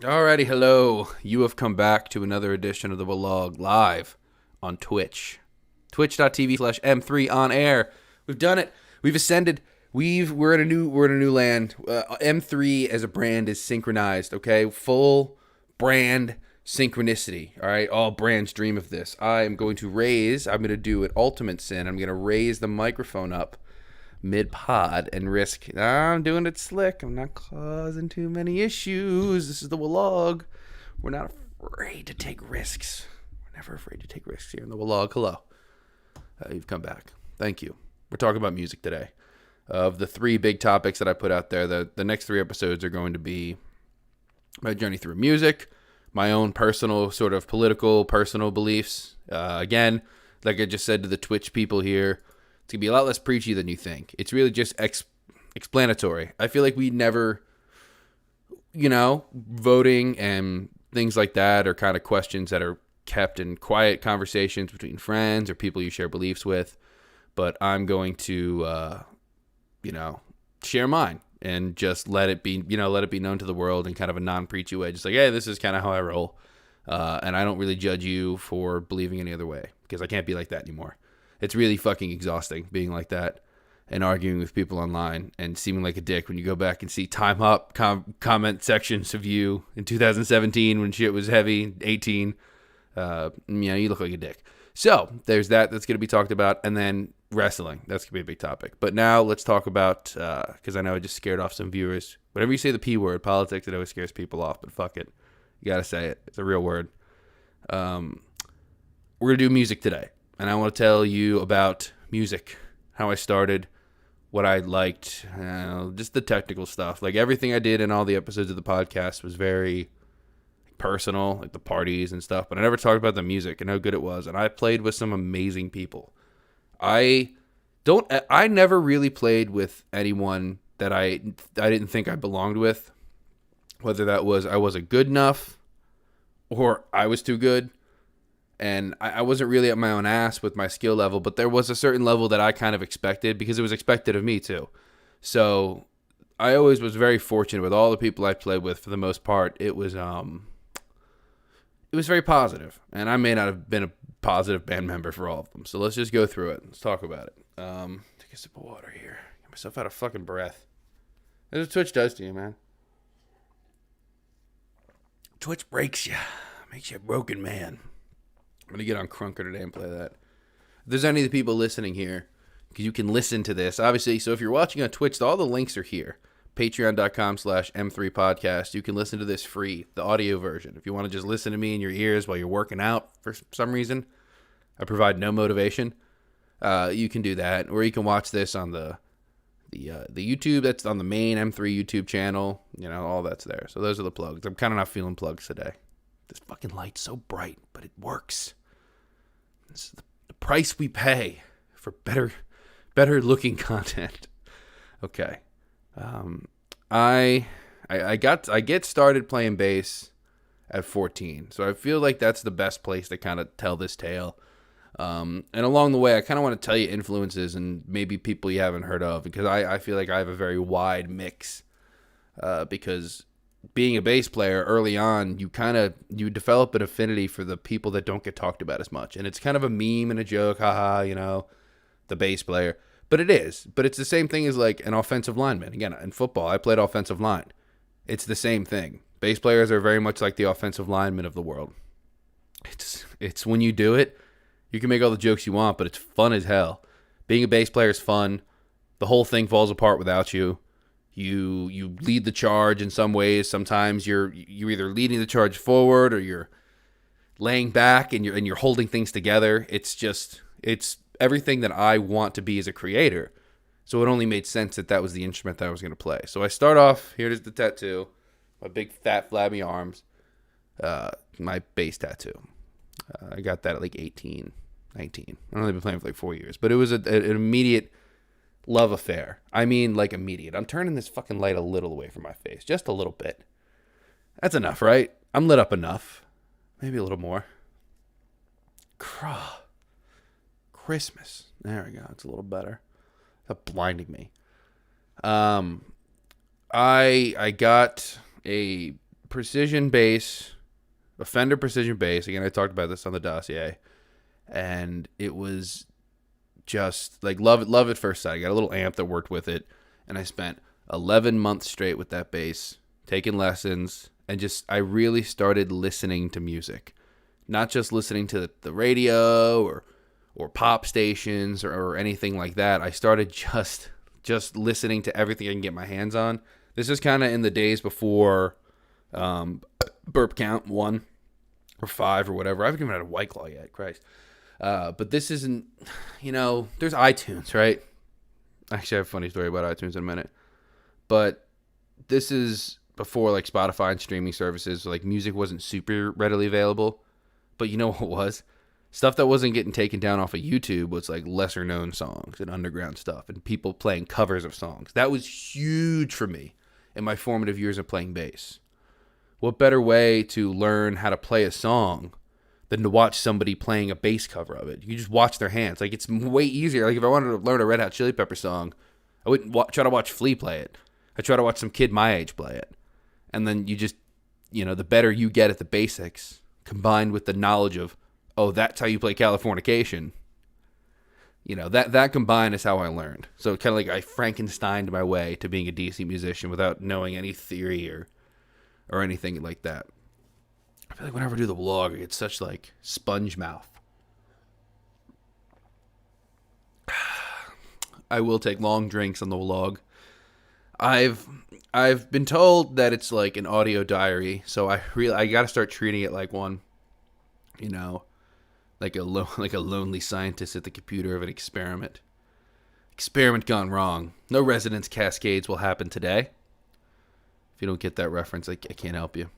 Alrighty, hello. You have come back to another edition of the Wlog live on Twitch. Twitch.tv/M3 on air. We've done it. We've ascended. We're in a new land. M3 as a brand is synchronized, okay? Full brand synchronicity. All right, all brands dream of this. I'm going to do an ultimate sin. I'm going to raise the microphone up mid-pod and risk. I'm doing it slick. I'm not causing too many issues. This is the Wlog. We're not afraid to take risks. We're never afraid to take risks here in the Wlog. Hello. You've come back. Thank you. We're talking about music today. Of the three big topics that I put out there, the next three episodes are going to be my journey through music, my own personal sort of political, personal beliefs. Again, like I just said to the Twitch people here, it's going to be a lot less preachy than you think. It's really just explanatory. I feel like we never, voting and things like that are kind of questions that are kept in quiet conversations between friends or people you share beliefs with. But I'm going to, share mine and just let it be known to the world in kind of a non-preachy way. Just like, hey, this is kind of how I roll. And I don't really judge you for believing any other way because I can't be like that anymore. It's really fucking exhausting being like that and arguing with people online and seeming like a dick when you go back and see time up comment sections of you in 2017 when shit was heavy, 18. You look like a dick. So there's that. That's going to be talked about. And then wrestling. That's going to be a big topic. But now let's talk about, because I know I just scared off some viewers. Whenever you say the P word, politics, it always scares people off. But fuck it. You got to say it. It's a real word. We're going to do music today. And I want to tell you about music, how I started, what I liked, just the technical stuff. Like everything I did in all the episodes of the podcast was very personal, like the parties and stuff. But I never talked about the music and how good it was. And I played with some amazing people. I never really played with anyone that I didn't think I belonged with. Whether that was I wasn't good enough or I was too good. And I wasn't really at my own ass with my skill level, but there was a certain level that I kind of expected because it was expected of me too. So I always was very fortunate with all the people I played with. For the most part, it was very positive, and I may not have been a positive band member for all of them. So let's just go through it. Let's talk about it. Take a sip of water here. Get myself out of fucking breath. That's what Twitch does to you, man. Twitch breaks you, makes you a broken man. I'm going to get on Crunker today and play that. If there's any of the people listening here, because you can listen to this, obviously, so if you're watching on Twitch, all the links are here. Patreon.com/M3podcast. You can listen to this free, the audio version. If you want to just listen to me in your ears while you're working out for some reason, I provide no motivation. You can do that. Or you can watch this on the YouTube. That's on the main M3 YouTube channel. All that's there. So those are the plugs. I'm kind of not feeling plugs today. This fucking light's so bright, but it works. This is the price we pay for better looking content. Okay. I get started playing bass at 14. So I feel like that's the best place to kind of tell this tale. And along the way, I kind of want to tell you influences and maybe people you haven't heard of, because I feel like I have a very wide mix. Because being a bass player early on, you develop an affinity for the people that don't get talked about as much. And it's kind of a meme and a joke, haha, the bass player. But it is. But it's the same thing as like an offensive lineman. Again, in football, I played offensive line. It's the same thing. Bass players are very much like the offensive linemen of the world. It's when you do it, you can make all the jokes you want, but it's fun as hell. Being a bass player is fun. The whole thing falls apart without you. You lead the charge in some ways. Sometimes you're either leading the charge forward or you're laying back and you're holding things together. It's everything that I want to be as a creator. So it only made sense that was the instrument that I was going to play. So I start off, here's the tattoo, my big fat flabby arms, my bass tattoo. I got that at like 18, 19. I've only been playing for like 4 years, but it was an immediate love affair. I mean, like immediate. I'm turning this fucking light a little away from my face, just a little bit. That's enough, right? I'm lit up enough. Maybe a little more. Christmas. There we go. It's a little better. That's blinding me. I got a precision bass, a Fender precision bass. Again, I talked about this on the dossier, and it was just like love at first sight. I got a little amp that worked with it, and I spent 11 months straight with that bass, taking lessons, and just I really started listening to music, not just listening to the radio or pop stations or anything like that. I started just listening to everything I can get my hands on. This is kind of in the days before Burp Count 1 or 5 or whatever. I haven't even had a White Claw yet, Christ. But this isn't, there's iTunes, right? Actually, I have a funny story about iTunes in a minute. But this is before like Spotify and streaming services. Like music wasn't super readily available. But you know what was? Stuff that wasn't getting taken down off of YouTube was like lesser known songs and underground stuff and people playing covers of songs. That was huge for me in my formative years of playing bass. What better way to learn how to play a song than to watch somebody playing a bass cover of it? You just watch their hands. Like, it's way easier. Like, if I wanted to learn a Red Hot Chili Pepper song, I wouldn't try to watch Flea play it. I'd try to watch some kid my age play it. And then you just, the better you get at the basics, combined with the knowledge of, oh, that's how you play Californication. That combined is how I learned. So kind of like I Frankensteined my way to being a decent musician without knowing any theory or anything like that. I feel like whenever I do the vlog, I get such like sponge mouth. I will take long drinks on the vlog. I've been told that it's like an audio diary, so I got to start treating it like one. Like a lonely scientist at the computer of an experiment. Experiment gone wrong. No resonance cascades will happen today. If you don't get that reference, I can't help you.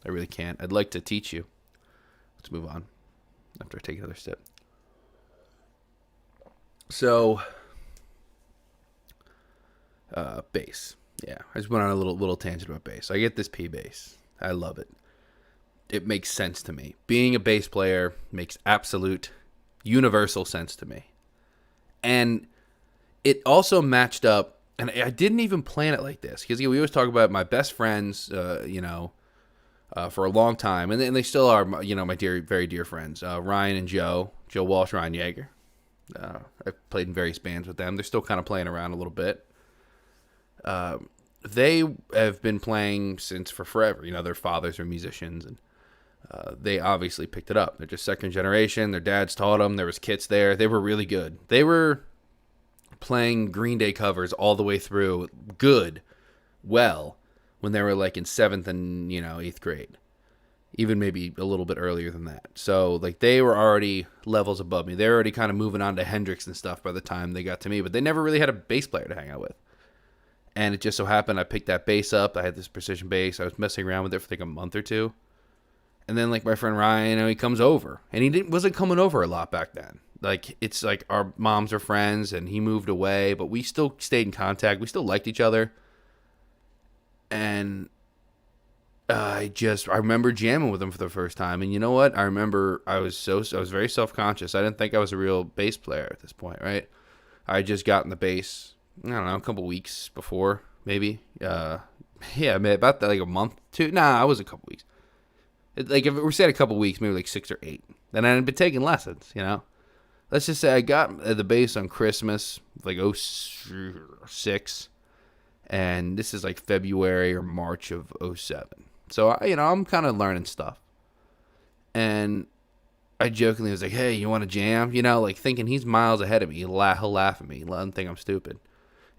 I really can't. I'd like to teach you. Let's move on after I take another sip. So, bass. Yeah, I just went on a little tangent about bass. I get this P bass. I love it. It makes sense to me. Being a bass player makes absolute universal sense to me. And it also matched up, and I didn't even plan it like this, because we always talk about my best friends, for a long time, and they still are, my very dear friends, Ryan and Joe Walsh, Ryan Yeager. I've played in various bands with them. They're still kind of playing around a little bit. They have been playing since for forever. Their fathers are musicians, and they obviously picked it up. They're just second generation. Their dads taught them. There was kits there. They were really good. They were playing Green Day covers all the way through when they were like in 7th and 8th grade, even maybe a little bit earlier than that. So like they were already levels above me. They were already kind of moving on to Hendrix and stuff by the time they got to me, but they never really had a bass player to hang out with. And it just so happened I picked that bass up. I had this precision bass. I was messing around with it for like a month or two. And then like my friend Ryan, he comes over, and he wasn't coming over a lot back then. Like it's like our moms are friends, and he moved away, but we still stayed in contact. We still liked each other. And I remember jamming with him for the first time. And you know what? I remember I was very self-conscious. I didn't think I was a real bass player at this point, right? I had just gotten the bass, I don't know, a couple weeks before, maybe. Yeah, about that, like a month, 2. Nah, I was a couple weeks. Like if we said a couple weeks, maybe like 6 or 8. Then I had been taking lessons, Let's just say I got the bass on Christmas, like 06. And this is like February or March of 07. So, I'm kind of learning stuff. And I jokingly was like, hey, you want to jam? Like thinking he's miles ahead of me. He'll laugh at me. Let him think I'm stupid. And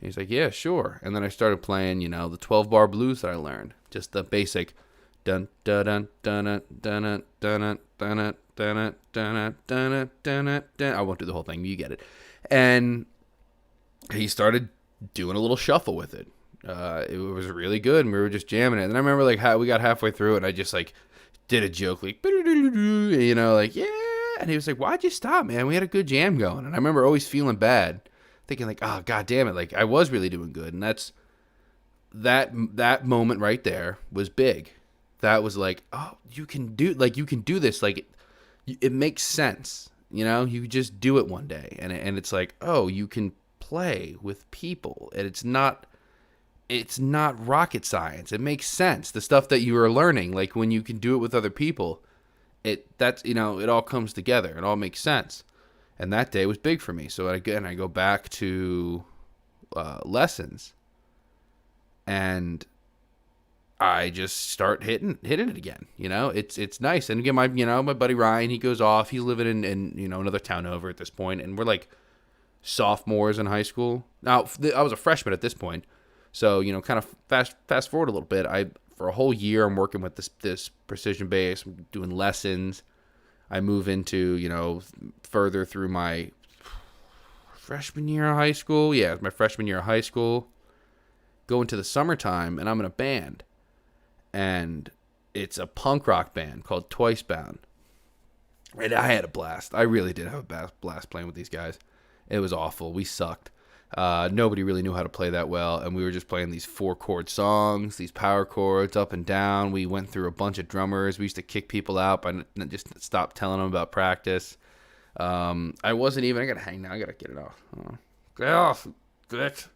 he's like, yeah, sure. And then I started playing, the 12-bar blues that I learned. Just the basic dun dun dun dun dun dun dun dun dun dun dun dun. I won't do the whole thing. You get it. And he started doing a little shuffle with it. It was really good, and we were just jamming it. And I remember like how we got halfway through it, and I just like did a joke like, like yeah. And he was like, "Why'd you stop, man? We had a good jam going." And I remember always feeling bad, thinking like, "Oh, god damn it!" Like I was really doing good, and that moment right there was big. That was like, oh, you can do this. Like it makes sense, You just do it one day, and it's like, oh, you can play with people, and it's not it's not rocket science. It makes sense. The stuff that you are learning, like when you can do it with other people, it all comes together. It all makes sense. And that day was big for me. So again, I go back to lessons, and I just start hitting it again. It's nice. And again, my buddy Ryan, he goes off. He's living in another town over at this point, and we're like sophomores in high school. Now I was a freshman at this point, so kind of fast forward a little bit. For a whole year, I'm working with this precision bass. I'm doing lessons. I move into further through my freshman year of high school. Yeah, my freshman year of high school. Go into the summertime, and I'm in a band. And it's a punk rock band called Twicebound. And I had a blast. I really did have a blast playing with these guys. It was awful. We sucked. Nobody really knew how to play that well, and we were just playing these 4-chord songs, these power chords up and down. We went through a bunch of drummers. We used to kick people out by just stop telling them about practice. I wasn't even. I gotta hang now. I gotta get it off. Get off, bitch.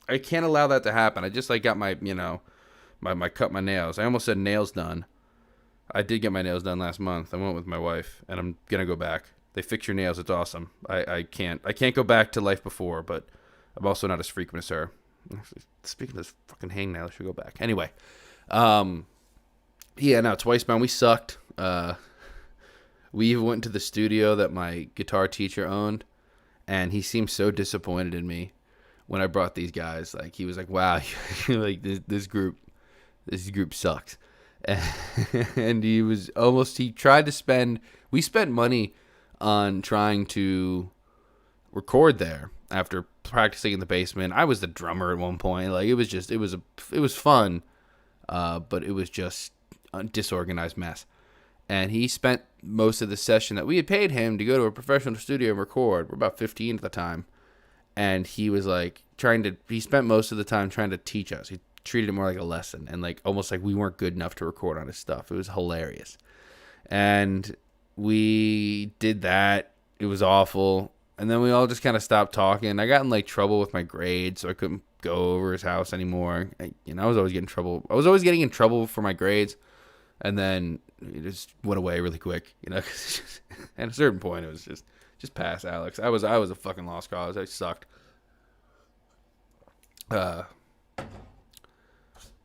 I can't allow that to happen. I just got my cut my nails. I almost said nails done. I did get my nails done last month. I went with my wife, and I'm gonna go back. They fix your nails. It's awesome. I can't go back to life before, but I'm also not as frequent as her. Speaking of this fucking hangnail, I should go back. Anyway, Twicebound, we sucked. We even went to the studio that my guitar teacher owned, and he seemed so disappointed in me when I brought these guys. Like, he was like, "Wow, like this group sucks." And we spent money on trying to record there after practicing in the basement. I was the drummer at one point. Like, it was fun, but it was just a disorganized mess. And he spent most of the session that we had paid him to go to a professional studio and record. We're about 15 at the time. And he was like he spent most of the time trying to teach us. He treated it more like a lesson, and almost like we weren't good enough to record on his stuff. It was hilarious. And we did that. It was awful. And then we all just kind of stopped talking. I got in trouble with my grades, so I couldn't go over his house anymore. I was always getting in trouble. I was always getting in trouble for my grades, and then it just went away really quick. At a certain point, it was just pass, Alex. I was a fucking lost cause. I sucked.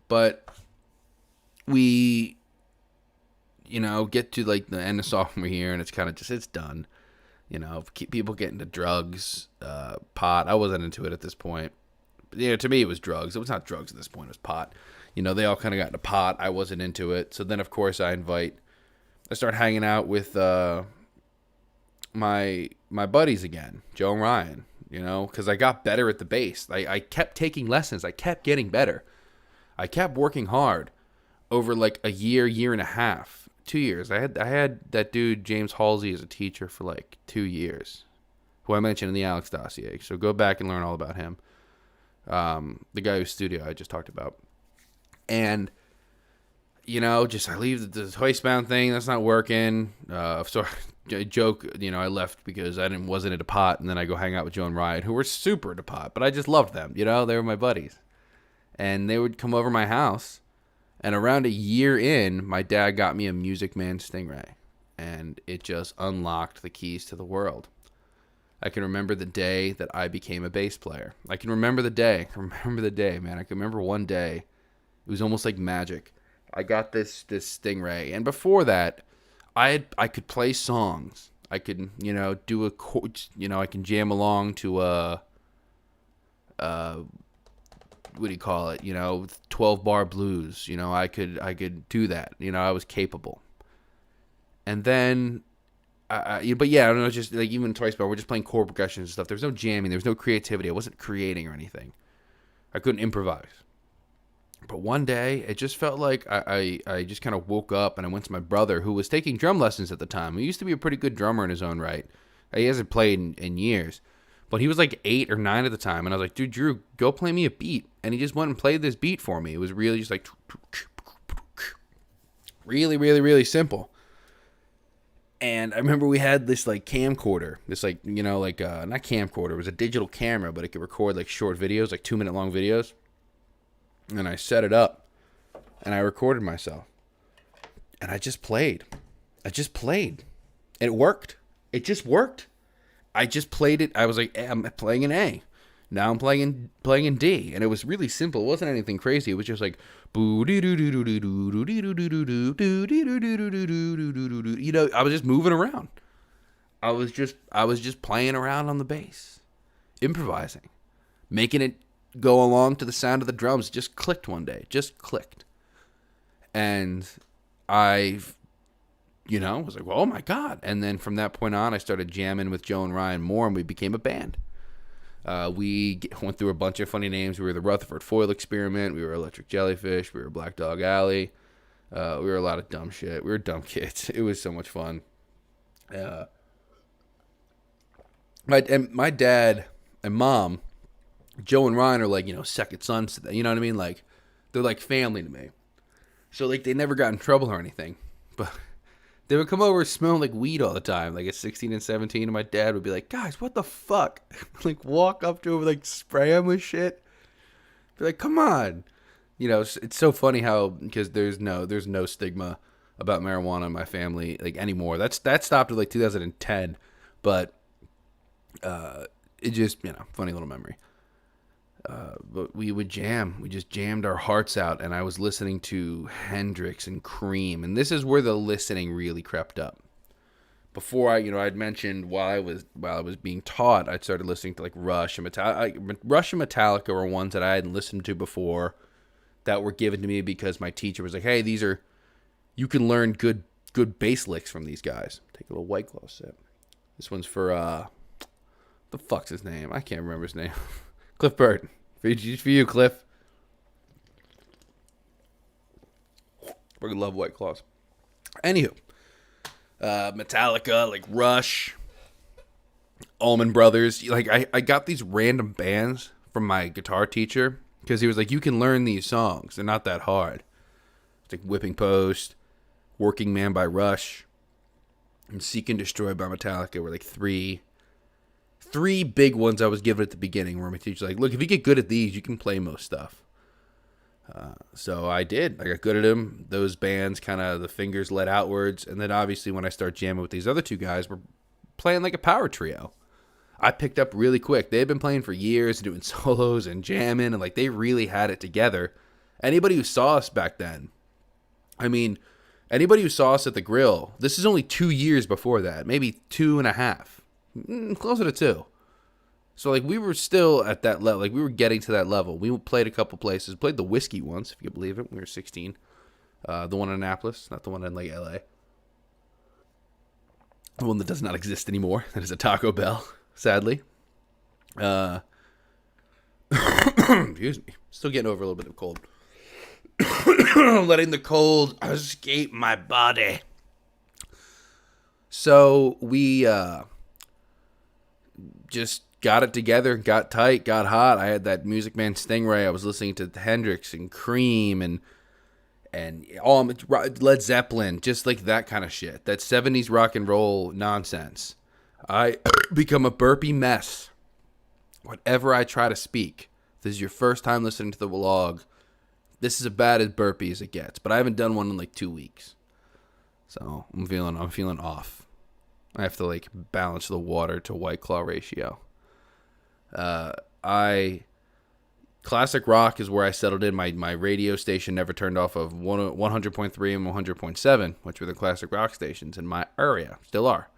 But we get to the end of sophomore year, and it's kind of just, it's done. Keep people get into drugs, pot. I wasn't into it at this point. But, to me, it was drugs. It was not drugs at this point. It was pot. They all kind of got into pot. I wasn't into it. So then, of course, I start hanging out with my buddies again, Joe and Ryan, because I got better at the bass. I kept taking lessons. I kept getting better. I kept working hard over a year and a half, 2 years. I had that dude James Halsey as a teacher for 2 years, who I mentioned in the Alex dossier. So go back and learn all about him. The guy whose studio I just talked about. And I leave the Twicebound thing. That's not working. So I joke, I left because I wasn't into pot, and then I go hang out with Joe and Ryan, who were super into pot, but I just loved them. They were my buddies, and they would come over my house. And around a year in, my dad got me a Music Man Stingray, and it just unlocked the keys to the world. I can remember the day that I became a bass player. I can remember the day. Man. I can remember one day. It was almost like magic. I got this Stingray, and before that, I could play songs. I could do a chord. I can jam along to a what do you call it? 12-bar blues. I could do that. I was capable. And then, but yeah, I don't know. Just even Twicebound, we're just playing chord progressions and stuff. There was no jamming. There was no creativity. I wasn't creating or anything. I couldn't improvise. But one day, it just felt like I just kind of woke up, and I went to my brother, who was taking drum lessons at the time. He used to be a pretty good drummer in his own right. He hasn't played in years. But he was 8 or 9 at the time, and I was like, dude, Drew, go play me a beat. And he just went and played this beat for me. It was really just really, really, really simple. And I remember we had this like camcorder, this like, like not camcorder, it was a digital camera, but it could record like short videos, like 2-minute long videos. And I set it up and I recorded myself. And I just played. And it worked. It just worked. I just played it. I was like, I'm playing an A. Now I'm playing in D. And it was really simple. It wasn't anything crazy. It was just like, I was just moving around. I was just playing around on the bass, improvising, making it go along to the sound of the drums. It just clicked one day. Just clicked. And I was like, well, oh my God. And then from that point on, I started jamming with Joe and Ryan more, and we became a band. We went through a bunch of funny names. We were the Rutherford Foil Experiment. We were Electric Jellyfish. We were Black Dog Alley. We were a lot of dumb shit. We were dumb kids. It was so much fun. My dad and mom, Joe and Ryan, are like, second sons to them. You know what I mean? Like, they're like family to me. So, like, they never got in trouble or anything. But they would come over smelling like weed all the time, like at 16 and 17, and my dad would be like, guys, what the fuck? Like, walk up to him, like, spray him with shit. Be like, come on. It's so funny how, because there's no stigma about marijuana in my family, like, anymore. That stopped at, like, 2010, but it just, funny little memory. But we would jam. We just jammed our hearts out, and I was listening to Hendrix and Cream, and this is where the listening really crept up. Before I'd mentioned while I was being taught, I'd started listening to like Rush and Metallica. Rush and Metallica were ones that I hadn't listened to before, that were given to me because my teacher was like, "Hey, you can learn good bass licks from these guys." Take a little White Claw sip. This one's for the fuck's his name? I can't remember his name. Cliff Burton. For you, Cliff. We love White Claws. Anywho, Metallica, like Rush, Allman Brothers. Like, I got these random bands from my guitar teacher because he was like, you can learn these songs. They're not that hard. It's like Whipping Post, Working Man by Rush, and Seek and Destroy by Metallica were like three big ones I was given at the beginning, where my teacher's like, look, if you get good at these, you can play most stuff. So I did. I got good at them. Those bands, kind of the fingers led outwards. And then obviously when I start jamming with these other two guys, we're playing like a power trio. I picked up really quick. They had been playing for years, doing solos and jamming, and like they really had it together. Anybody who saw us back then, anybody who saw us at the Grill, this is only 2 years before that, maybe 2.5, closer to 2. So, like, we were still at that level. Like, we were getting to that level. We played a couple places. Played the Whiskey once, if you can believe it. We were 16. The one in Annapolis, not the one in, like, L.A. The one that does not exist anymore. That is a Taco Bell, sadly. Excuse me. Still getting over a little bit of cold. Letting the cold escape my body. So, we just got it together, got tight, got hot. I had that Music Man Stingray. I was listening to Hendrix and Cream and all Led Zeppelin, just like that kind of shit. That 70s rock and roll nonsense. I become a burpy mess whenever I try to speak. If this is your first time listening to the Wlog, this is as bad as burpy as it gets. But I haven't done one in like 2 weeks. So I'm feeling off. I have to like balance the water to White Claw ratio. Classic rock is where I settled in. My radio station never turned off of 100.3 and 100.7, which were the classic rock stations in my area. Still are.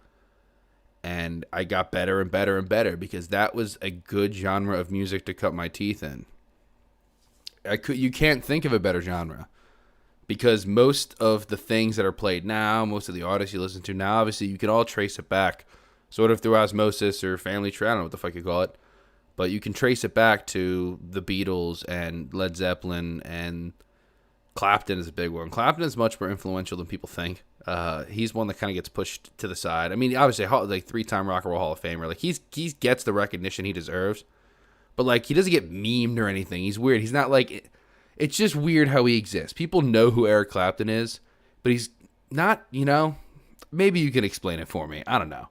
And I got better and better and better because that was a good genre of music to cut my teeth in. You can't think of a better genre. Because most of the things that are played now, most of the artists you listen to now, obviously you can all trace it back sort of through osmosis or family tree. I don't know what the fuck you call it. But you can trace it back to the Beatles and Led Zeppelin, and Clapton is a big one. Clapton is much more influential than people think. He's one that kind of gets pushed to the side. I mean, obviously, like 3-time Rock and Roll Hall of Famer. Like he gets the recognition he deserves. But like he doesn't get memed or anything. He's weird. He's not like... It's just weird how he exists. People know who Eric Clapton is, but he's not, maybe you can explain it for me. I don't know.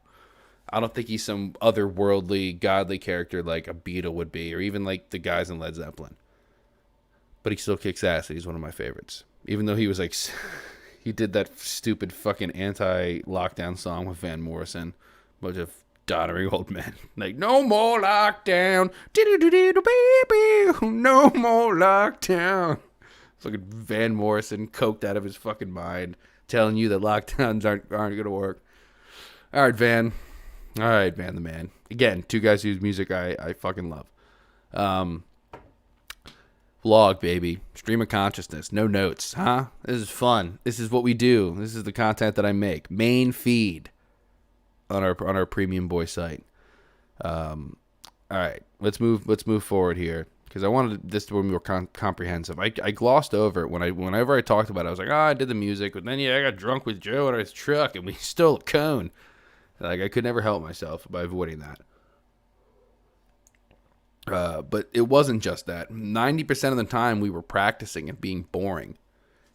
I don't think he's some otherworldly, godly character like a Beatle would be, or even like the guys in Led Zeppelin. But he still kicks ass. He's one of my favorites. Even though he was like, he did that stupid fucking anti-lockdown song with Van Morrison. Bunch of doddering old men. Like, no more lockdown. Baby, no more lockdown. Fucking Van Morrison coked out of his fucking mind, telling you that lockdowns aren't going to work. All right, Van the man. Again, two guys whose music I fucking love. Vlog, baby. Stream of consciousness. No notes, huh? This is fun. This is what we do. This is the content that I make. Main feed on our Premium Boy site. All right, let's move forward here, because I wanted this to be more comprehensive. I glossed over it whenever I talked about it. I was like, I did the music, but then I got drunk with Joe in his truck and we stole a cone. Like, I could never help myself by avoiding that. But it wasn't just that. 90% of the time we were practicing and being boring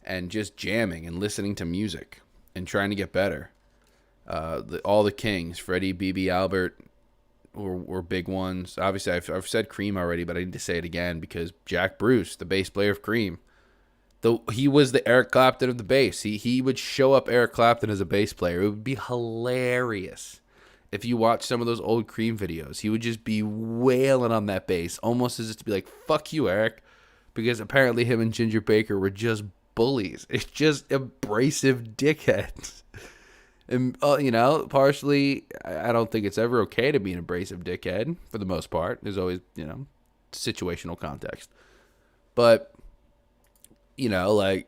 and just jamming and listening to music and trying to get better. All the kings, Freddie, BB, Albert, were big ones. Obviously, I've said Cream already, but I need to say it again because Jack Bruce, the bass player of Cream, though he was the Eric Clapton of the bass. He would show up Eric Clapton as a bass player. It would be hilarious. If you watch some of those old Cream videos, he would just be wailing on that bass, almost as if to be like, fuck you, Eric. Because apparently him and Ginger Baker were just bullies. It's just abrasive dickheads. And, partially, I don't think it's ever okay to be an abrasive dickhead, for the most part. There's always, situational context. But, I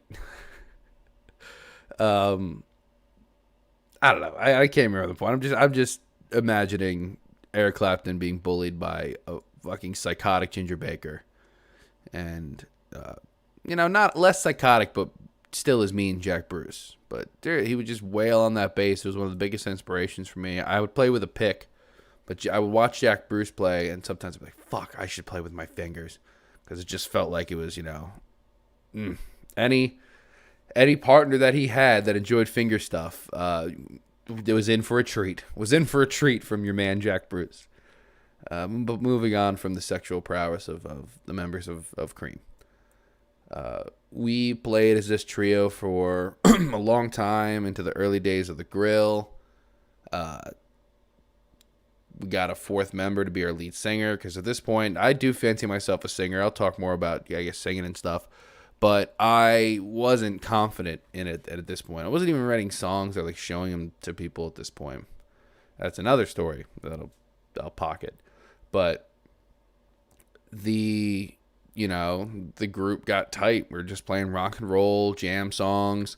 don't know. I can't remember the point. I'm just imagining Eric Clapton being bullied by a fucking psychotic Ginger Baker. And, not less psychotic, but still as mean Jack Bruce. But he would just wail on that bass. It was one of the biggest inspirations for me. I would play with a pick, but I would watch Jack Bruce play, and sometimes I'd be like, fuck, I should play with my fingers. Because it just felt like it was, any partner that he had that enjoyed finger stuff, it was in for a treat. From your man Jack Bruce. But moving on from the sexual prowess of the members of Cream. We played as this trio for a long time, into the early days of the Grill. We got a fourth member to be our lead singer, because at this point, I do fancy myself a singer. I'll talk more about, singing and stuff. But I wasn't confident in it at this point. I wasn't even writing songs or showing them to people at this point. That's another story that I'll pocket. But the group got tight. We were just playing rock and roll, jam songs.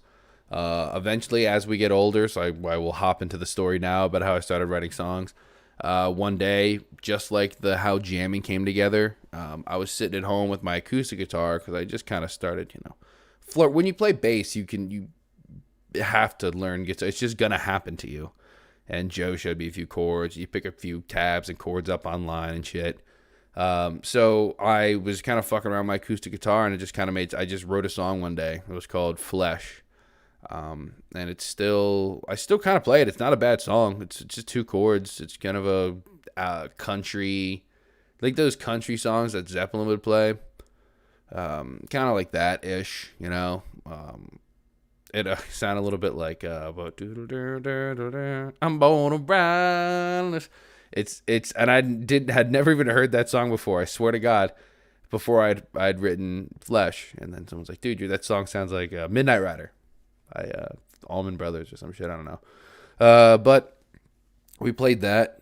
Eventually, as we get older, so I will hop into the story now about how I started writing songs. One day, just like how jamming came together, I was sitting at home with my acoustic guitar, because I just kind of started, flirt. When you play bass, you have to learn guitar. It's just gonna happen to you. And Joe showed me a few chords. You pick a few tabs and chords up online and shit. So I was kind of fucking around with my acoustic guitar, and it just kind of I just wrote a song one day. It was called Flesh. And I still kind of play it. It's not a bad song. It's just two chords. It's kind of a country, like those country songs that Zeppelin would play. Kind of like that ish, It sounded a little bit like I'm born around. It's and had never even heard that song before. I swear to God, before I'd written Flesh, and then someone's like, "Dude, that song sounds like Midnight Rider." By Allman Brothers or some shit, I don't know. But we played that.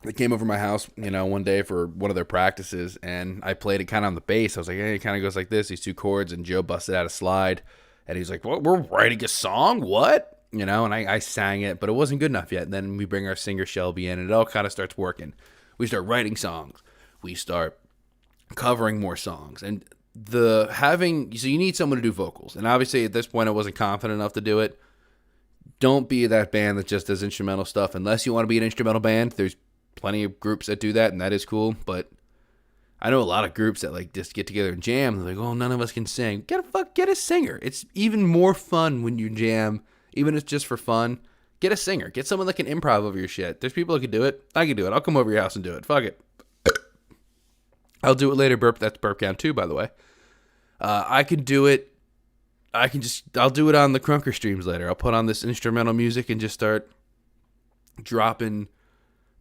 They came over my house, one day for one of their practices, and I played it kind of on the bass. I was like, hey, it kind of goes like this, these two chords, and Joe busted out a slide, and he's like, what, we're writing a song? What? And I sang it, but it wasn't good enough yet. And then we bring our singer Shelby in, and it all kind of starts working. We start writing songs. We start covering more songs, and so you need someone to do vocals, and obviously at this point I wasn't confident enough to do it. Don't be that band that just does instrumental stuff unless you want to be an instrumental band. There's plenty of groups that do that, and that is cool, but I know a lot of groups that just get together and jam. They're like, oh, none of us can sing. Get a singer. It's even more fun when you jam Even if it's just for fun, get a singer. Get someone that can improv over your shit. There's people who can do it. I can do it. I'll come over your house and do it. Fuck it. I'll do it later. That's burp count 2, by the way. I can do it. I'll do it on the Crunker streams later. I'll put on this instrumental music and just start dropping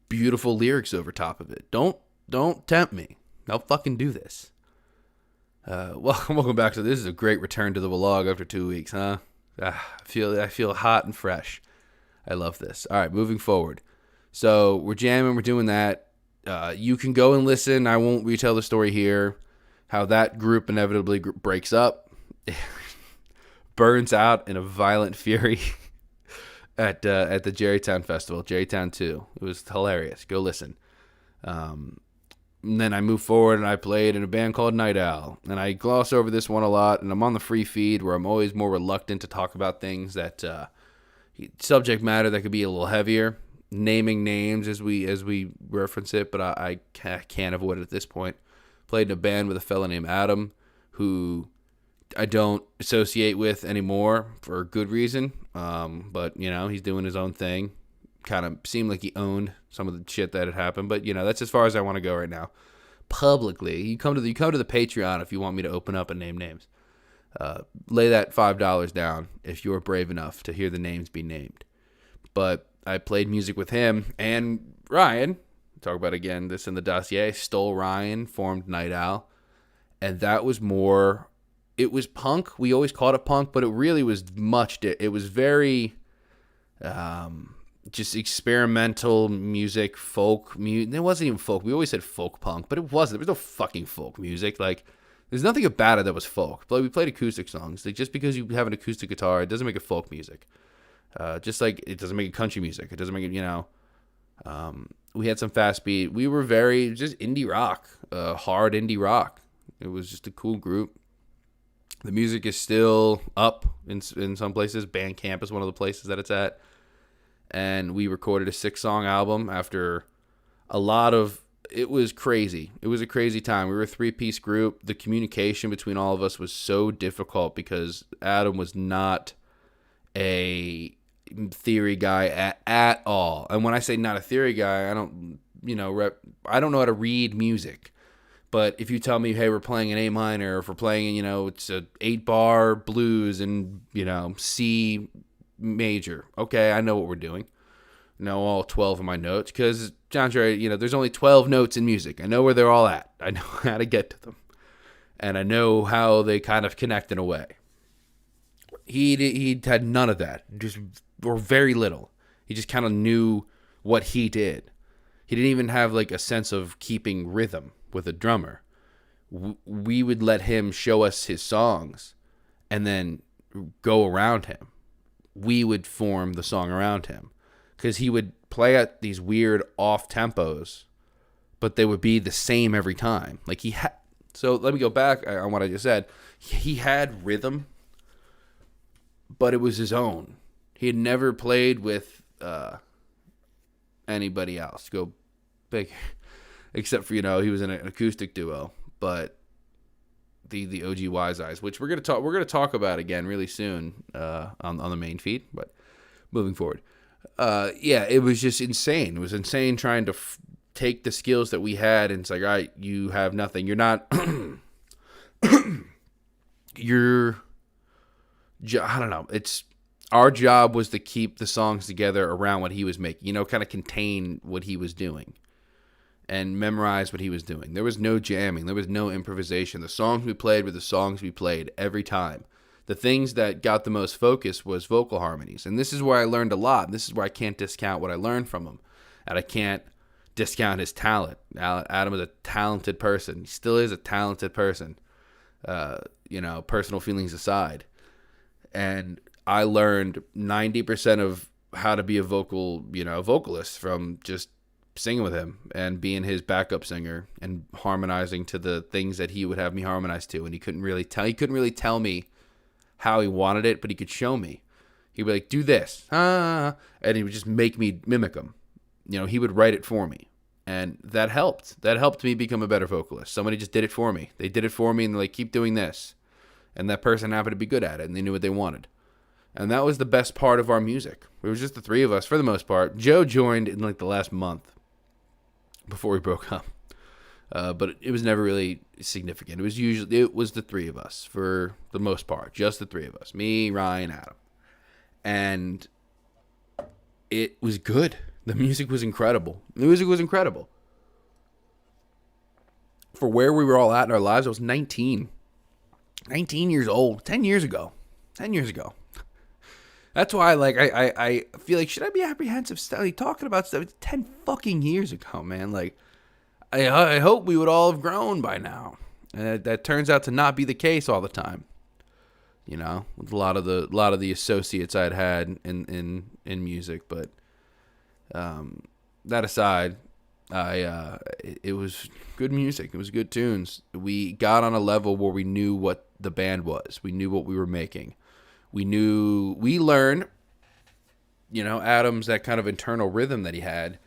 beautiful lyrics over top of it. Don't tempt me. I'll fucking do this. Welcome back to this. Is a great return to the vlog after 2 weeks, huh? I feel hot and fresh. I love this. All right, moving forward. So we're jamming. We're doing that. You can go and listen. I won't retell the story here. How that group inevitably breaks up, burns out in a violent fury at the Jerrytown Festival, Jerrytown 2. It was hilarious. Go listen. And then I moved forward and I played in a band called Night Owl. And I gloss over this one a lot, and I'm on the free feed where I'm always more reluctant to talk about things that subject matter that could be a little heavier, naming names as we reference it, but I can't avoid it at this point. Played in a band with a fella named Adam, who I don't associate with anymore for a good reason. But he's doing his own thing. Kind of seemed like he owned some of the shit that had happened, but that's as far as I want to go right now. Publicly, you come to the Patreon if you want me to open up and name names. Lay that $5 down if you're brave enough to hear the names be named. But I played music with him and Ryan. Talk about again this in the dossier. Stole Ryan, formed Night Owl, and that was more. It was punk. We always called it punk, but it really was much. It was very. Just experimental music, folk music. It wasn't even folk. We always said folk punk, but it wasn't. There was no fucking folk music. Like, there's nothing about it that was folk. But we played acoustic songs. Like, just because you have an acoustic guitar, it doesn't make it folk music. Just like it doesn't make it country music. It doesn't make it, we had some fast beat. We were very just indie rock, hard indie rock. It was just a cool group. The music is still up in some places. Bandcamp is one of the places that it's at. And we recorded a 6-song album after a lot of... It was crazy. It was a crazy time. We were a 3-piece group. The communication between all of us was so difficult because Adam was not a theory guy at all. And when I say not a theory guy, I don't know how to read music. But if you tell me, hey, we're playing an A minor, or if we're playing, it's a 8-bar blues and, C major. Okay, I know what we're doing. I know all 12 of my notes because John's right. There's only 12 notes in music. I know where they're all at. I know how to get to them, and I know how they kind of connect in a way. He had none of that, or very little. He just kind of knew what he did. He didn't even have like a sense of keeping rhythm with a drummer. We would let him show us his songs, and then go around him. We would form the song around him because he would play at these weird off tempos, but they would be the same every time. Like so let me go back on what I just said. He had rhythm, but it was his own. He had never played with anybody else. Go big, except for he was in an acoustic duo, but the OG Wise Eyes, which we're gonna talk about again really soon on the main feed. But moving forward, it was just insane. It was insane trying to take the skills that we had and it's like, all right, you have nothing. You're not. I don't know. It's our job was to keep the songs together around what he was making. Kind of contain what he was doing. And memorize what he was doing. There was no jamming. There was no improvisation. The songs we played were the songs we played every time. The things that got the most focus was vocal harmonies. And this is where I learned a lot. This is where I can't discount what I learned from him. And I can't discount his talent. Adam is a talented person. He still is a talented person. Personal feelings aside. And I learned 90% of how to be a vocalist from just singing with him and being his backup singer and harmonizing to the things that he would have me harmonize to. And he couldn't really tell me how he wanted it, but he could show me. He'd be like, do this. And he would just make me mimic him. He would write it for me. And that helped. That helped me become a better vocalist. Somebody just did it for me. They did it for me and they're like, keep doing this. And that person happened to be good at it and they knew what they wanted. And that was the best part of our music. It was just the three of us for the most part. Joe joined in like the last month before we broke up. But it was never really significant. It was the three of us for the most part. Just the three of us. Me, Ryan, Adam. And it was good. The music was incredible. For where we were all at in our lives, I was 19. 19 years old. 10 years ago. That's why, like, I feel like, should I be apprehensive talking about stuff? It's 10 fucking years ago, man. Like, I hope we would all have grown by now. And that turns out to not be the case all the time. You know, with a lot of the associates I'd had in music, but that aside, it was good music. It was good tunes. We got on a level where we knew what the band was. We knew what we were making. We learned, you know, Adam's that kind of internal rhythm that he had.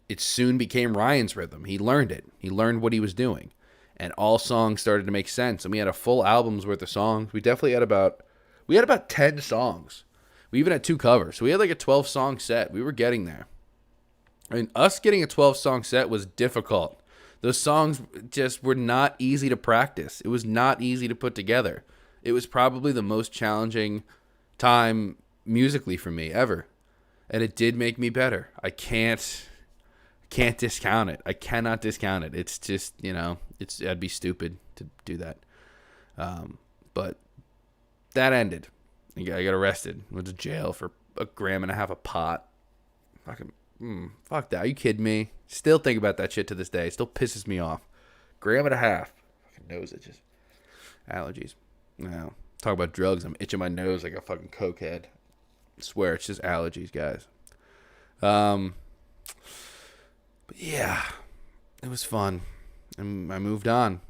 It soon became Ryan's rhythm. He learned it. He learned what he was doing. And all songs started to make sense. And we had a full album's worth of songs. We definitely had about 10 songs. We even had 2 covers. So we had like a 12-song set. We were getting there. I mean, us getting a 12-song set was difficult. Those songs just were not easy to practice. It was not easy to put together. It was probably the most challenging time musically for me ever. And it did make me better. I can't discount it. I cannot discount it. It's just, you know, I'd be stupid to do that. But that ended. I got arrested. Went to jail for 1.5 grams of pot. Fuck that. Are you kidding me? Still think about that shit to this day. It still pisses me off. 1.5 grams. Fucking nose itches. Allergies. No. Talk about drugs. I'm itching my nose like a fucking cokehead. I swear it's just allergies, guys. But yeah, it was fun. And I moved on.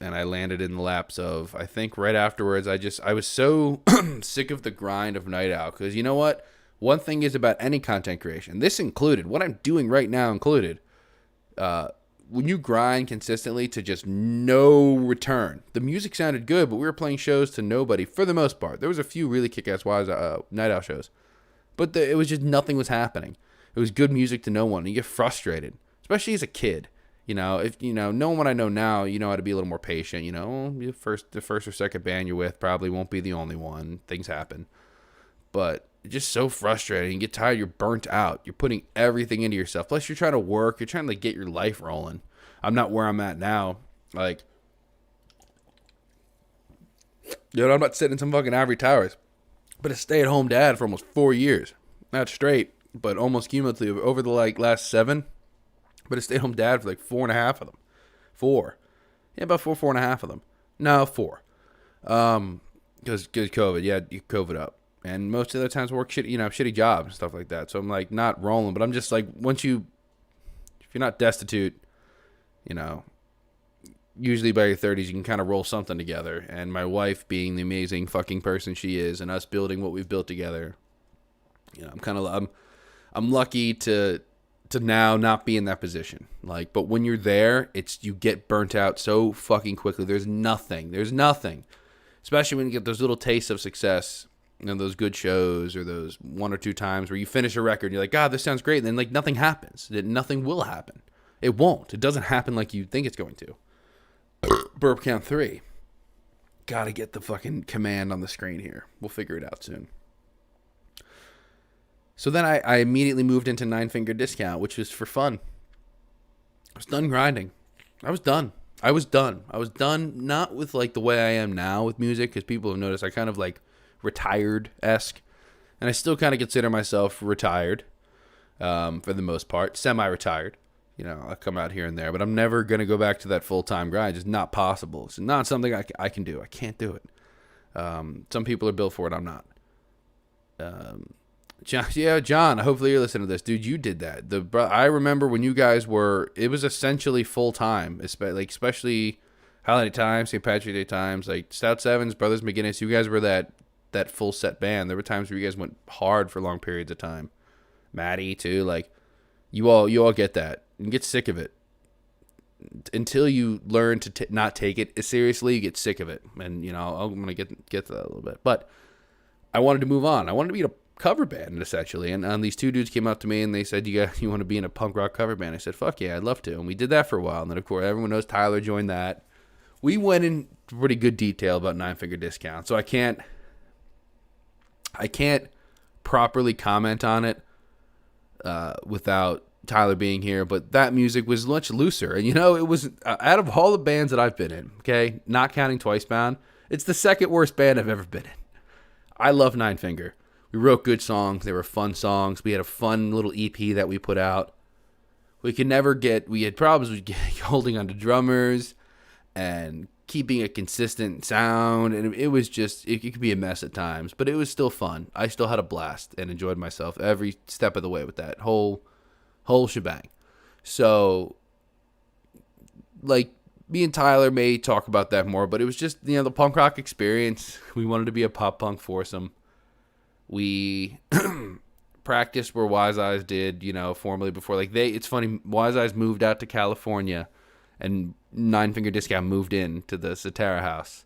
And I landed in the laps of, I think right afterwards, I was so sick of the grind of Night Owl. Because you know what? One thing is about any content creation, this included, what I'm doing right now included, when you grind consistently to just no return. The music sounded good, but we were playing shows to nobody for the most part. There was a few really kick-ass Night Owl shows. But it was just nothing was happening. It was good music to no one. And you get frustrated, especially as a kid. You know, if you know, knowing what I know now, you know how to be a little more patient. You know, the first or second band you're with probably won't be the only one. Things happen. But it's just so frustrating. You get tired. You're burnt out. You're putting everything into yourself. Plus, you're trying to work. You're trying to get your life rolling. I'm not where I'm at now. Like, you know, I'm not sitting in some fucking ivory towers. But a stay-at-home dad for almost 4 years. Not straight, but almost cumulatively over the last 7. But a stay-at-home dad for like 4.5 of them. 4. Yeah, about 4.5 of them. No, 4. Because COVID. Yeah, you COVID up. And most of the times I work shitty jobs and stuff like that. So I'm like not rolling. But I'm just like, if you're not destitute, you know, usually by your 30s you can kind of roll something together. And my wife being the amazing fucking person she is, and us building what we've built together, you know, I'm lucky to now not be in that position. Like, but when you're there, you get burnt out so fucking quickly. There's nothing, especially when you get those little tastes of success, you know, those good shows or those 1 or 2 times where you finish a record and you're like, God, this sounds great. And then like nothing happens. Nothing will happen. It won't. It doesn't happen like you think it's going to. Burp count 3. Gotta get the fucking command on the screen here. We'll figure it out soon. So then I immediately moved into 9-finger discount, which was for fun. I was done grinding. I was done, not with like the way I am now with music, because people have noticed I kind of like retired-esque. And I still kind of consider myself retired for the most part, semi-retired. You know, I come out here and there, but I'm never going to go back to that full-time grind. It's not possible. It's not something I can do. I can't do it. Some people are built for it. I'm not. John, hopefully you're listening to this. Dude, you did that. I remember when you guys it was essentially full-time, especially Holiday Times, St. Patrick's Day Times, like Stout Sevens, Brothers McGinnis. You guys were that full-set band. There were times where you guys went hard for long periods of time. Maddie, too. Like, you all get that. And get sick of it. Until you learn to not take it seriously, you get sick of it. And, you know, I'm going to get to that a little bit. But I wanted to move on. I wanted to be in a cover band, essentially. And these two dudes came up to me and they said, you want to be in a punk rock cover band? I said, fuck yeah, I'd love to. And we did that for a while. And then, of course, everyone knows Tyler joined that. We went in pretty good detail about Nine Finger Discount. So I can't properly comment on it without Tyler being here. But that music was much looser. And, it was, out of all the bands that I've been in, okay, not counting Twice Bound, it's the second worst band I've ever been in. I love Nine Finger. We wrote good songs. They were fun songs. We had a fun little EP that we put out. We had problems with holding on to drummers and keeping a consistent sound. And it was just, it could be a mess at times, but it was still fun. I still had a blast and enjoyed myself every step of the way with that whole shebang. So, like, me and Tyler may talk about that more, but it was just, the punk rock experience. We wanted to be a pop punk foursome. We practiced where Wise Eyes did, formally before. Like, it's funny, Wise Eyes moved out to California, and Nine Finger Discount moved in to the Cetera house.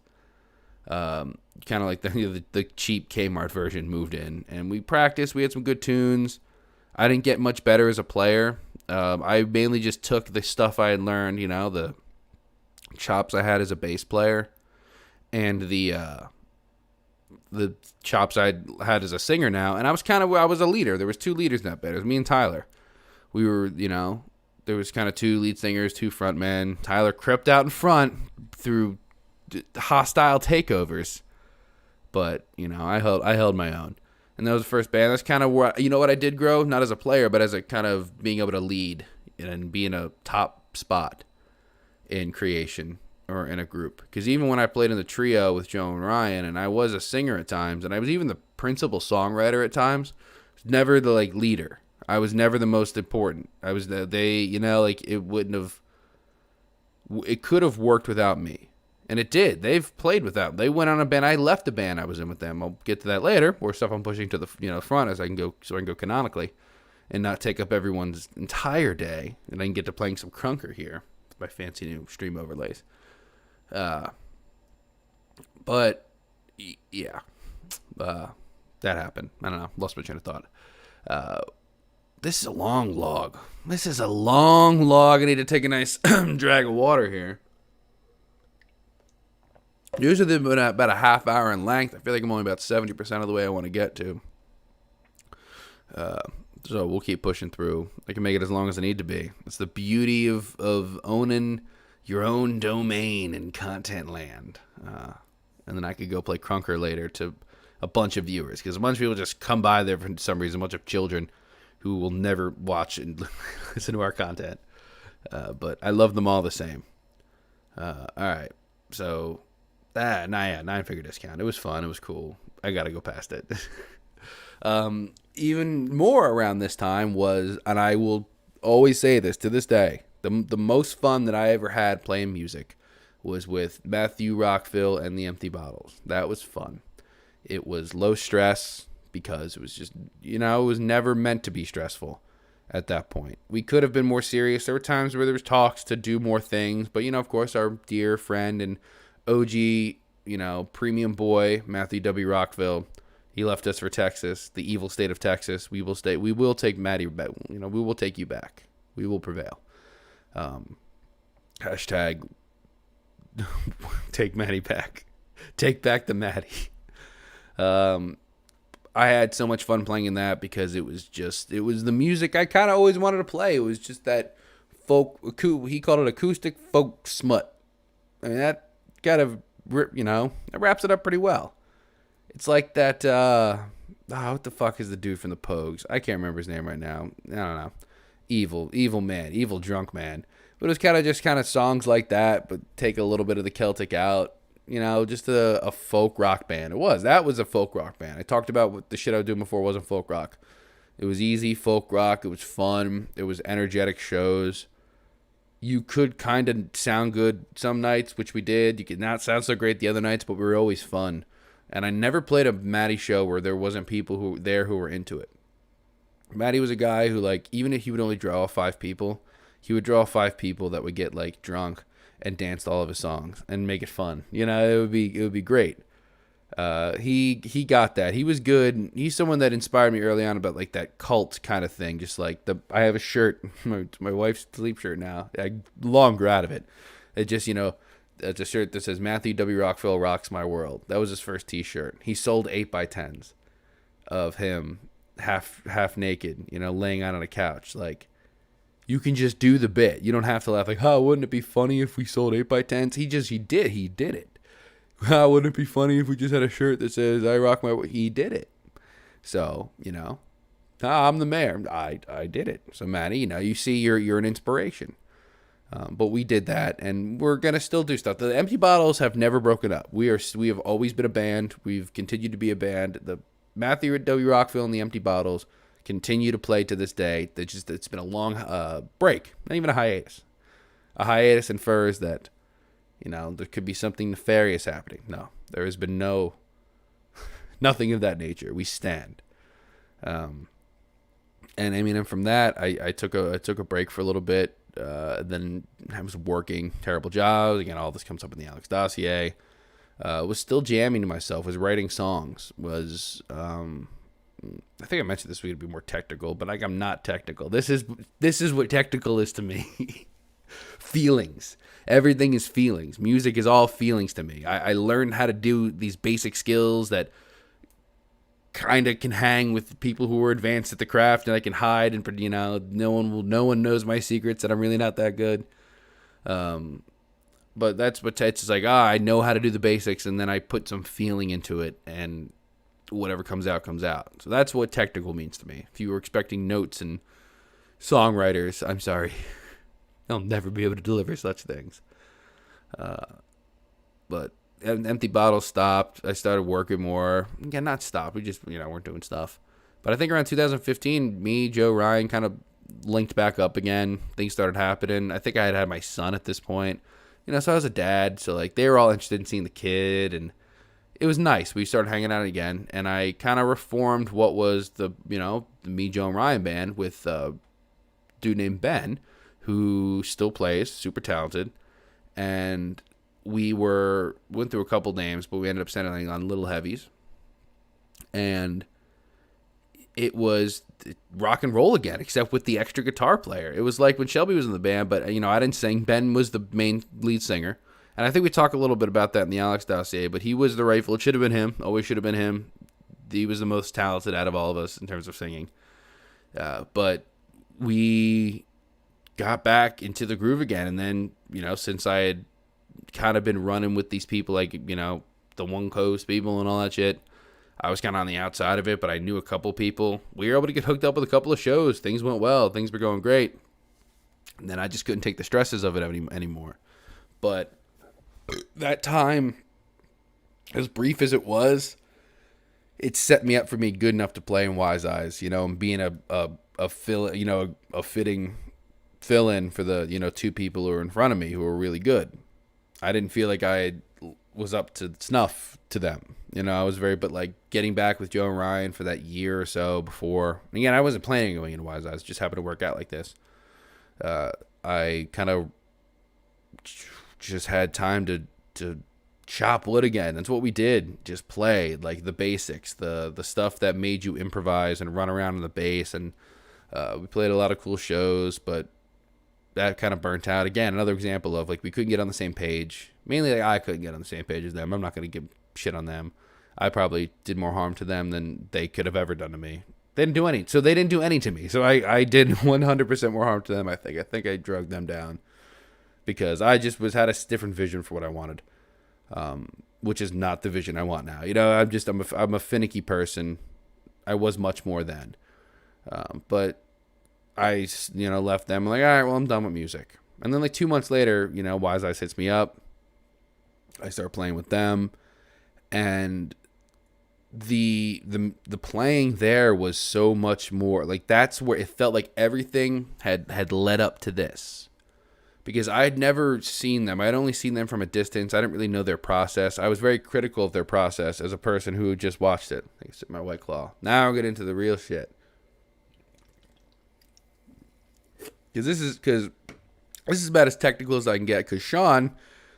Kind of like the cheap Kmart version moved in. And we practiced. We had some good tunes. I didn't get much better as a player. I mainly just took the stuff I had learned, the chops I had as a bass player, and the chops I had as a singer now. And I was a leader. There was two leaders in that band. It was me and Tyler. We were, there was kind of two lead singers, two front men. Tyler crept out in front through hostile takeovers, but I held my own. And that was the first band. That's kind of where what I did grow, not as a player, but as a kind of being able to lead and be in a top spot in creation or in a group. Because even when I played in the trio with Joe and Ryan, and I was a singer at times, and I was even the principal songwriter at times, I was never the leader. I was never the most important. I was it wouldn't have. It could have worked without me, and it did. They've played without. They went on a band. I left the band I was in with them. I'll get to that later. More stuff I'm pushing to the front as I can go, so I can go canonically, and not take up everyone's entire day, and I can get to playing some crunker here with my fancy new stream overlays. But yeah, that happened. I don't know. Lost my train of thought. This is a long log. I need to take a nice drag of water here. Usually they've been about a half hour in length. I feel like I'm only about 70% of the way I want to get to. So we'll keep pushing through. I can make it as long as I need to be. It's the beauty of owning your own domain in content land. And then I could go play crunker later to a bunch of viewers. Because a bunch of people just come by there for some reason. A bunch of children who will never watch and listen to our content. But I love them all the same. All right. So, Nine Finger Discount. It was fun. It was cool. I got to go past it. Even more around this time was, and I will always say this to this day, the most fun that I ever had playing music was with Matthew Rockville and the Empty Bottles. That was fun. It was low stress because it was just, it was never meant to be stressful at that point. We could have been more serious. There were times where there was talks to do more things, but, of course, our dear friend and OG, premium boy, Matthew W. Rockville, he left us for Texas, the evil state of Texas. We will stay. We will take Maddie back. We will take you back. We will prevail. Hashtag take Maddie back. Take back the Maddie. I had so much fun playing in that because it was the music I kind of always wanted to play. It was just that folk, he called it acoustic folk smut. I mean, that kind of, it wraps it up pretty well. It's like that, what the fuck is the dude from the Pogues? I can't remember his name right now. I don't know. Evil man, evil drunk man. But it was kind of songs like that, but take a little bit of the Celtic out. Just a folk rock band. That was a folk rock band. I talked about what the shit I was doing before wasn't folk rock. It was easy folk rock. It was fun. It was energetic shows. You could kind of sound good some nights, which we did. You could not sound so great the other nights, but we were always fun. And I never played a Matty show where there wasn't people who were into it. Matty was a guy who, even if he would only draw 5 people, he would draw 5 people that would get drunk and dance to all of his songs and make it fun. It would be great. He got that. He was good. He's someone that inspired me early on about like that cult kind of thing. Just like I have a shirt, my wife's sleep shirt now. I long grew out of it. It just, it's a shirt that says Matthew W. Rockville rocks my world. That was his first T-shirt. He sold 8x10s of him half naked, laying out on a couch. Like, you can just do the bit. You don't have to laugh like, oh, wouldn't it be funny if we sold 8x10s? He did it. Wouldn't it be funny if we just had a shirt that says I rock my world? He did it. So, I'm the mayor. I did it. So, Maddie, you see you're an inspiration. But we did that, and we're gonna still do stuff. The Empty Bottles have never broken up. We have always been a band. We've continued to be a band. The Matthew W. Rockville and the Empty Bottles continue to play to this day. It's been a long break, not even a hiatus. A hiatus infers that there could be something nefarious happening. No, there has been nothing of that nature. We stand. And from that, I took a break for a little bit. Then I was working terrible jobs. Again, all this comes up in the Alex dossier. Was still jamming to myself. Was writing songs. I think I mentioned this week to be more technical, but I'm not technical. This is what technical is to me. Feelings. Everything is feelings. Music is all feelings to me. I learned how to do these basic skills that kind of can hang with people who are advanced at the craft, and I can hide, and no one knows my secrets, that I'm really not that good. But that's what it's like. I know how to do the basics, and then I put some feeling into it, and whatever comes out comes out. So that's what technical means to me. If you were expecting notes and songwriters, I'm sorry. I'll never be able to deliver such things. But Empty Bottles stopped. I started working more. Again, not stopped. We just, weren't doing stuff. But I think around 2015, me, Joe, Ryan kind of linked back up again. Things started happening. I think I had my son at this point. So I was a dad. So, like, they were all interested in seeing the kid. And it was nice. We started hanging out again. And I kind of reformed what was the me, Joe, and Ryan band with a dude named Ben, who still plays, super talented. And we went through a couple names, but we ended up settling on Little Heavies. And it was rock and roll again, except with the extra guitar player. It was like when Shelby was in the band, but, I didn't sing. Ben was the main lead singer. And I think we talk a little bit about that in the Alex dossier, but he was the rightful. It should have been him. Always should have been him. He was the most talented out of all of us in terms of singing. But we got back into the groove again. And then, since I had kind of been running with these people, like, the One Coast people and all that shit, I was kind of on the outside of it, but I knew a couple people. We were able to get hooked up with a couple of shows. Things went well. Things were going great. And then I just couldn't take the stresses of it anymore. But that time, as brief as it was, it set me up for me good enough to play in Wise Eyes, and being a fitting fill-in for the, two people who were in front of me who were really good. I didn't feel like I was up to snuff to them. I was but like getting back with Joe and Ryan for that year or so before. Again, I wasn't planning on going into Wise Eyes. It just happened to work out like this. I kind of just had time to chop wood again. That's what we did. Just play like the basics, the stuff that made you improvise and run around on the bass. And we played a lot of cool shows, but that kind of burnt out. Again, another example of like we couldn't get on the same page. Mainly like I couldn't get on the same page as them. I'm not going to give shit on them. I probably did more harm to them than they could have ever done to me. They didn't do any. So they didn't do any to me. So I did 100% more harm to them, I think. I think I drugged them down because I just had a different vision for what I wanted, which is not the vision I want now. I'm a finicky person. I was much more then. But I, left them. I'm like, all right, well, I'm done with music. And then like 2 months later, Wise Eyes hits me up. I start playing with them. And the playing there was so much more. Like that's where it felt like everything had led up to this. Because I had never seen them. I had only seen them from a distance. I didn't really know their process. I was very critical of their process as a person who just watched it. I sip my White Claw. Now I'll get into the real shit. Because this is about as technical as I can get. Because Sean,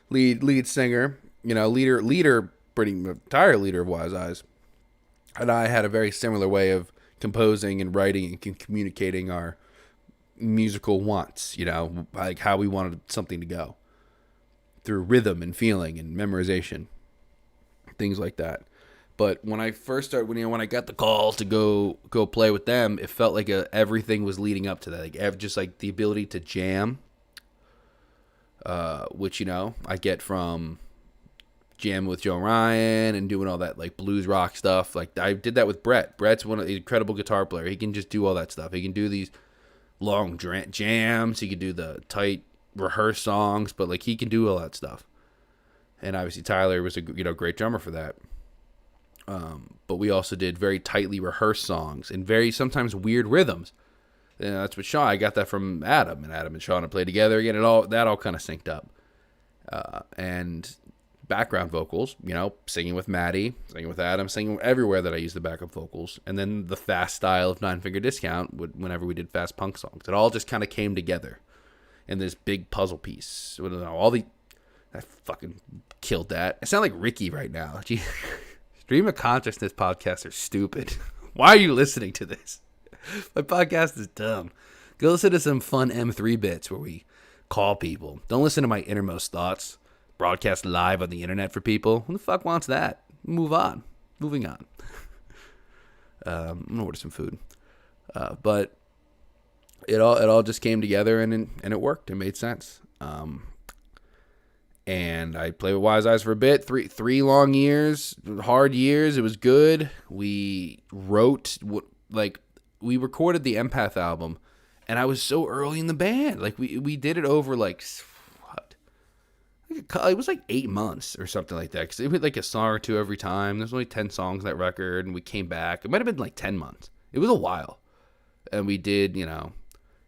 lead singer, leader entire leader of Wise Eyes, and I had a very similar way of composing and writing and communicating our musical wants, like how we wanted something to go through rhythm and feeling and memorization, things like that. But when I first started, when I got the call to go play with them, it felt like everything was leading up to that. Like just like the ability to jam, which I get from jamming with Joe Ryan and doing all that like blues rock stuff. Like I did that with Brett. Brett's an incredible guitar player. He can just do all that stuff. He can do these long jams. He can do the tight rehearsed songs, but like he can do all that stuff. And obviously Tyler was a great drummer for that. But we also did very tightly rehearsed songs and very sometimes weird rhythms. And that's what I got that from Adam, and Adam and Sean had played together again. That all kind of synced up. And background vocals, singing with Maddie, singing with Adam, singing everywhere that I use the backup vocals. And then the fast style of Nine Finger Discount whenever we did fast punk songs. It all just kind of came together in this big puzzle piece. I fucking killed that. I sound like Ricky right now. Gee. Stream of consciousness podcasts are stupid. Why are you listening to this? My podcast is dumb. Go listen to some fun M3 bits where we call people. Don't listen to my innermost thoughts. Broadcast live on the internet for people. Who the fuck wants that? Moving on. I'm gonna order some food. But it all just came together and it worked. It made sense. And I played with Wise Eyes for a bit. Three long years, hard years. It was good. We we recorded the Empath album, and I was so early in the band. Like we did it over like what? It was like 8 months or something like that. Because it was like a song or two every time. There's only 10 songs on that record, and we came back. It might have been like 10 months. It was a while, and we did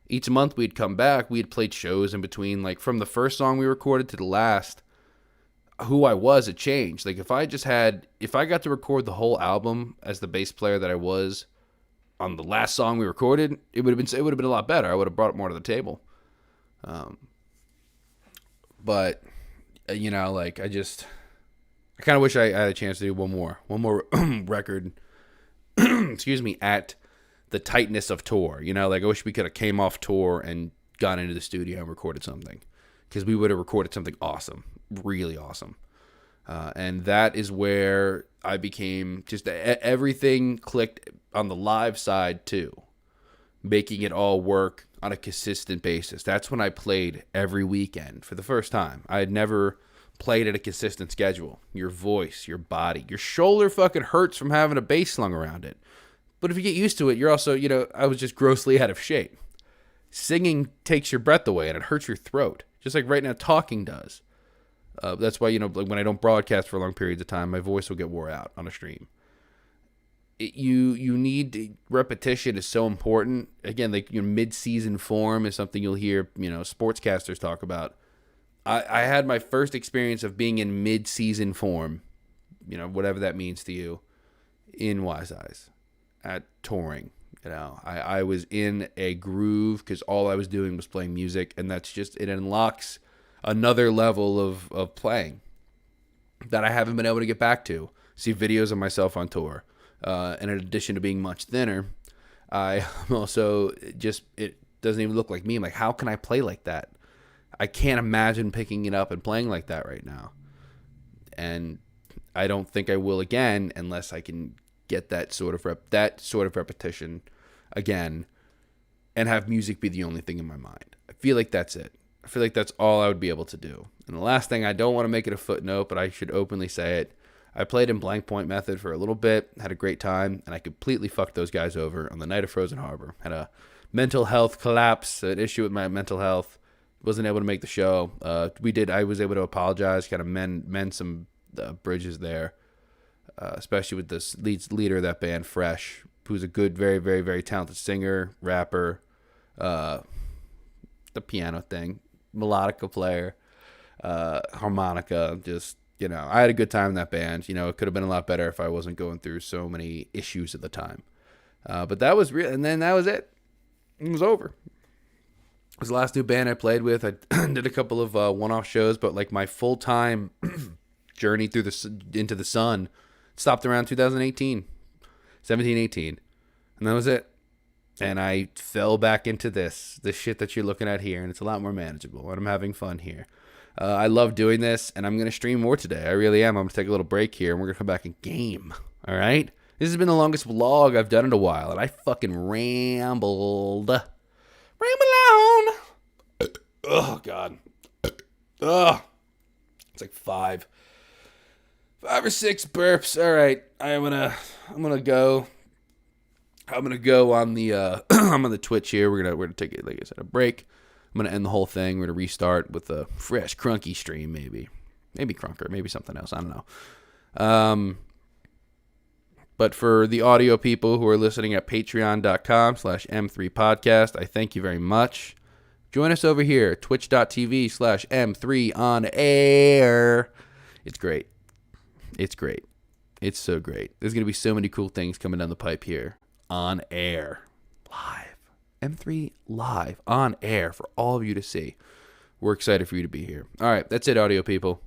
each month we'd come back. We had played shows in between. Like from the first song we recorded to the last, who I was, it changed. Like if I got to record the whole album as the bass player that I was on the last song we recorded, it would have been a lot better. I would have brought more to the table. But I kind of wish I had a chance to do one more record. Excuse me, at the tightness of tour. I wish we could have came off tour and gone into the studio and recorded something, because we would have recorded something awesome, really awesome. And that is where I became everything clicked on the live side too, making it all work on a consistent basis. That's when I played every weekend for the first time. I had never played at a consistent schedule. Your voice, your body, your shoulder fucking hurts from having a bass slung around it. But if you get used to it, you're also, I was just grossly out of shape. Singing takes your breath away and it hurts your throat, just like right now talking does. That's why, like when I don't broadcast for long periods of time, my voice will get wore out on a stream. You need repetition is so important. Again, like your mid-season form is something you'll hear, sportscasters talk about. I had my first experience of being in mid-season form, whatever that means to you, in Wise Eyes. At touring, I was in a groove because all I was doing was playing music, and that's just, it unlocks another level of playing that I haven't been able to get back to. See videos of myself on tour, and in addition to being much thinner, I'm also it doesn't even look like me. I'm like, how can I play like that? I can't imagine picking it up and playing like that right now, and I don't think I will again unless I can get that sort of repetition again and have music be the only thing in my mind. I feel like that's it. I feel like that's all I would be able to do. And the last thing, I don't want to make it a footnote, but I should openly say it. I played in Blank Point Method for a little bit, had a great time, and I completely fucked those guys over on the night of Frozen Harbor. Had a mental health collapse, an issue with my mental health. Wasn't able to make the show. I was able to apologize, kind of mend some bridges there. Especially with this leader of that band, Fresh, who's a good, very, very, very talented singer, rapper, the piano thing, melodica player, harmonica. Just, I had a good time in that band. It could have been a lot better if I wasn't going through so many issues at the time. But that was real, and then that was it. It was over. It was the last new band I played with. I did a couple of one-off shows, but like my full-time journey through into the sun stopped around 2018, 17, 18. And that was it. And I fell back into this shit that you're looking at here, and it's a lot more manageable, and I'm having fun here. I love doing this, and I'm going to stream more today. I really am. I'm going to take a little break here, and we're going to come back and game. All right? This has been the longest vlog I've done in a while, and I fucking rambled. Ramble on. Oh, God. Ugh. It's like five or six burps. All right. I'm gonna go. I'm gonna go on the I'm on the Twitch here. We're gonna take it, like I said, a break. I'm gonna end the whole thing. We're gonna restart with a fresh crunky stream, maybe crunker, maybe something else. I don't know. But for the audio people who are listening at patreon.com/M3podcast, I thank you very much. Join us over here, twitch.tv/M3OnAir. It's great. It's great. It's so great. There's going to be so many cool things coming down the pipe here. On air. Live. M3 live. On air for all of you to see. We're excited for you to be here. All right. That's it, audio people.